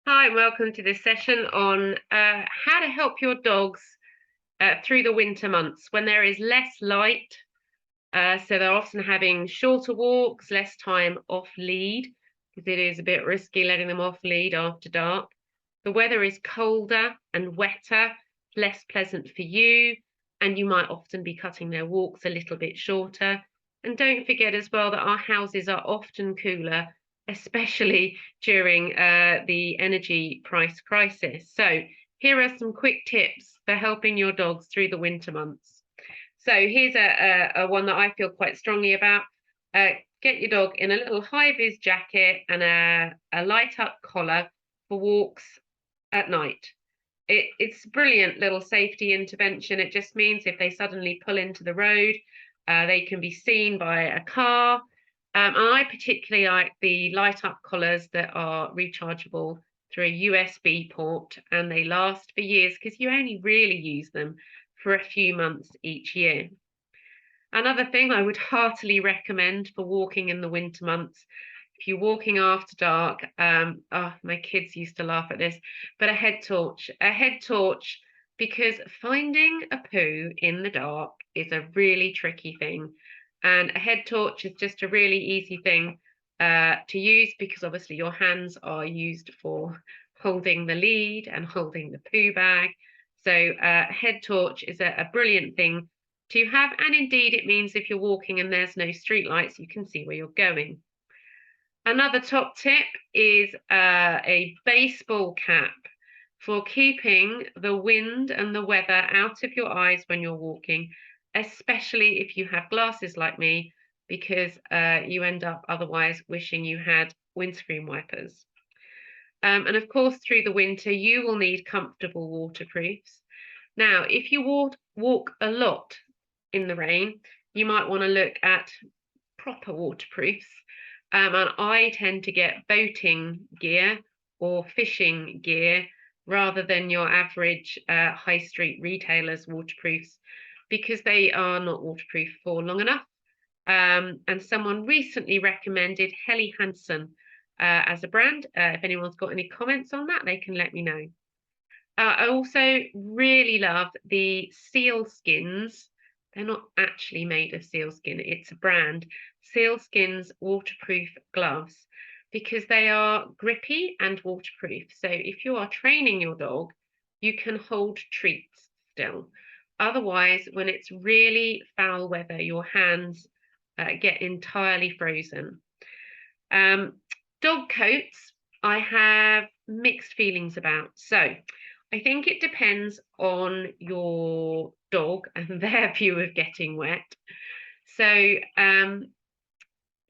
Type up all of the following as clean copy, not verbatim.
Hi, welcome to this session on how to help your dogs through the winter months when there is less light. So they're often having shorter walks, less time off lead, because it is a bit risky letting them off lead after dark. The weather is colder and wetter, less pleasant for you, and you might often be cutting their walks a little bit shorter. And don't forget as well that our houses are often cooler, especially during the energy price crisis. So here are some quick tips for helping your dogs through the winter months. So here's a one that I feel quite strongly about. Get your dog in a little high-vis jacket and a light-up collar for walks at night. It's a brilliant little safety intervention. It just means if they suddenly pull into the road, they can be seen by a car. And I particularly like the light-up collars that are rechargeable through a USB port, and they last for years because you only really use them for a few months each year. Another thing I would heartily recommend for walking in the winter months, if you're walking after dark, oh, my kids used to laugh at this, but a head torch, because finding a poo in the dark is a really tricky thing. And a head torch is just a really easy thing to use because obviously your hands are used for holding the lead and holding the poo bag. So a head torch is a brilliant thing to have, and indeed it means if you're walking and there's no street lights, you can see where you're going. Another top tip is a baseball cap for keeping the wind and the weather out of your eyes when you're walking, especially if you have glasses like me, because you end up otherwise wishing you had windscreen wipers. And of course, through the winter, you will need comfortable waterproofs. Now, if you walk a lot in the rain, you might want to look at proper waterproofs. And I tend to get boating gear or fishing gear rather than your average high street retailers' waterproofs because they are not waterproof for long enough. And someone recently recommended Helly Hansen as a brand. If anyone's got any comments on that, they can let me know. I also really love the Sealskins. They're not actually made of sealskin, it's a brand. Sealskins waterproof gloves because they are grippy and waterproof. So if you are training your dog, you can hold treats still. Otherwise, when it's really foul weather, your hands get entirely frozen. Um, Dog coats, I have mixed feelings about. So I think it depends on your dog and their view of getting wet. So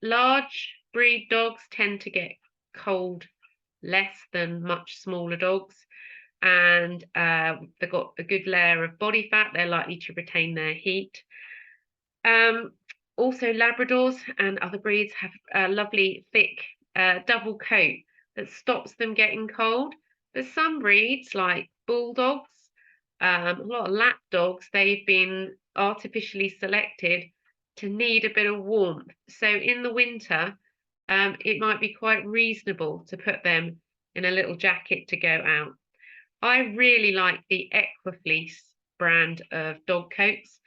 large breed dogs tend to get cold less than much smaller dogs. And they've got a good layer of body fat. They're likely to retain their heat. Um, Also, Labradors and other breeds have a lovely thick double coat that stops them getting cold. But some breeds, like bulldogs, a lot of lap dogs, they've been artificially selected to need a bit of warmth. So in the winter, it might be quite reasonable to put them in a little jacket to go out. I really like the Equifleece brand of dog coats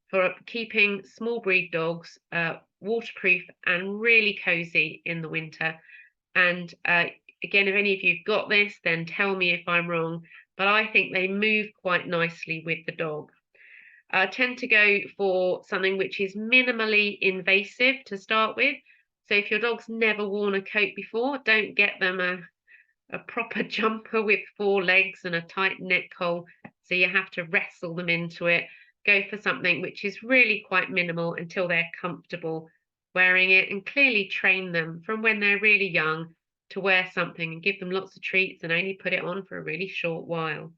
for keeping small breed dogs waterproof and really cozy in the winter. And again, if any of you've got this, then tell me if I'm wrong, but I think they move quite nicely with the dog. I tend to go for something which is minimally invasive to start with. So if your dog's never worn a coat before, don't get them a proper jumper with 4 legs and a tight neck hole, so you have to wrestle them into it. Go for something which is really quite minimal until they're comfortable wearing it, and clearly train them from when they're really young to wear something and give them lots of treats and only put it on for a really short while.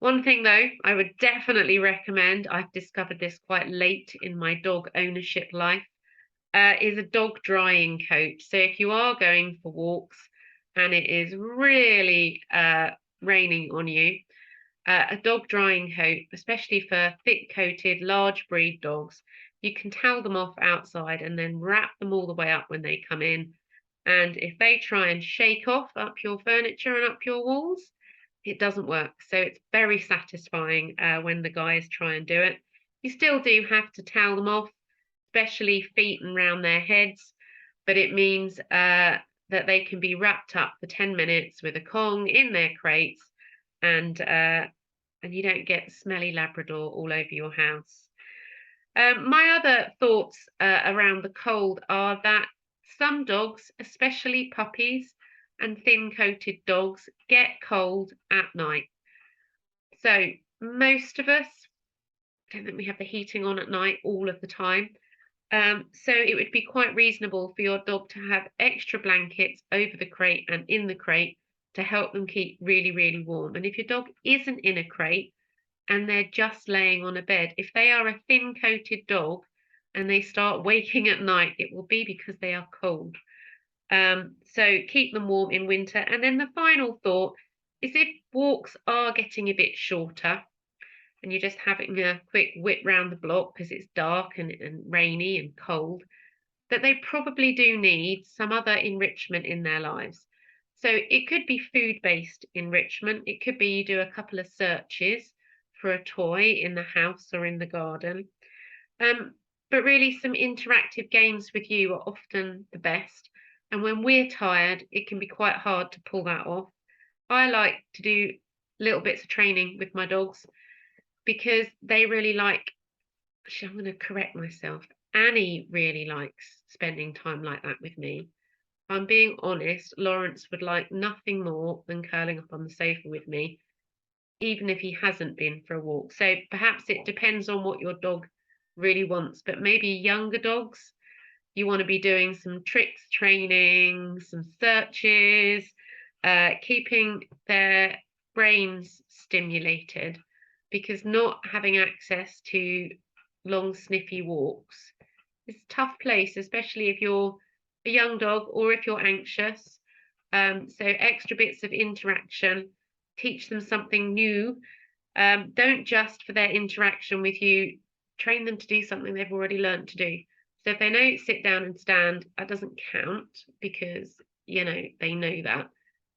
One thing though, I would definitely recommend, I've discovered this quite late in my dog ownership life, is a dog drying coat. So if you are going for walks and it is really raining on you, a dog drying coat, especially for thick coated, large breed dogs, you can towel them off outside and then wrap them all the way up when they come in. And if they try and shake off up your furniture and up your walls, it doesn't work. So it's very satisfying when the guys try and do it. You still do have to towel them off, especially feet and round their heads, but it means that they can be wrapped up for 10 minutes with a Kong in their crates, and you don't get smelly Labrador all over your house. My other thoughts around the cold are that some dogs, especially puppies and thin-coated dogs, get cold at night. So most of us, I don't think we have the heating on at night all of the time. So it would be quite reasonable for your dog to have extra blankets over the crate and in the crate to help them keep really, really warm. And if your dog isn't in a crate and they're just laying on a bed, if they are a thin-coated dog and they start waking at night, it will be because they are cold. So keep them warm in winter. And then the final thought is, if walks are getting a bit shorter and you're just having a quick whip round the block because it's dark and rainy and cold, that they probably do need some other enrichment in their lives. So it could be food-based enrichment. It could be you do a couple of searches for a toy in the house or in the garden. But really, some interactive games with you are often the best. And when we're tired, it can be quite hard to pull that off. I like to do little bits of training with my dogs because they really like, actually, I'm going to correct myself. Annie really likes spending time like that with me. If I'm being honest, Lawrence would like nothing more than curling up on the sofa with me, even if he hasn't been for a walk. So perhaps it depends on what your dog really wants, but maybe younger dogs, you want to be doing some tricks training, some searches, keeping their brains stimulated, because not having access to long sniffy walks is a tough place, especially if you're a young dog or if you're anxious. So extra bits of interaction, teach them something new. Don't just for their interaction with you, train them to do something they've already learned to do. So if they know sit down and stand, that doesn't count because they know that.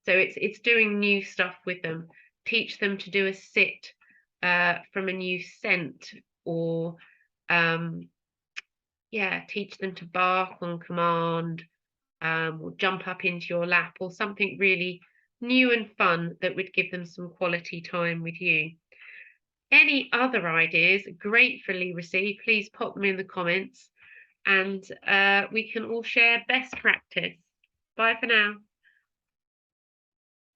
So it's doing new stuff with them. Teach them to do a sit from a new scent, or teach them to bark on command, or jump up into your lap, or something really new and fun that would give them some quality time with you. Any other ideas, gratefully received. Please pop them in the comments, and we can all share best practice. Bye for now.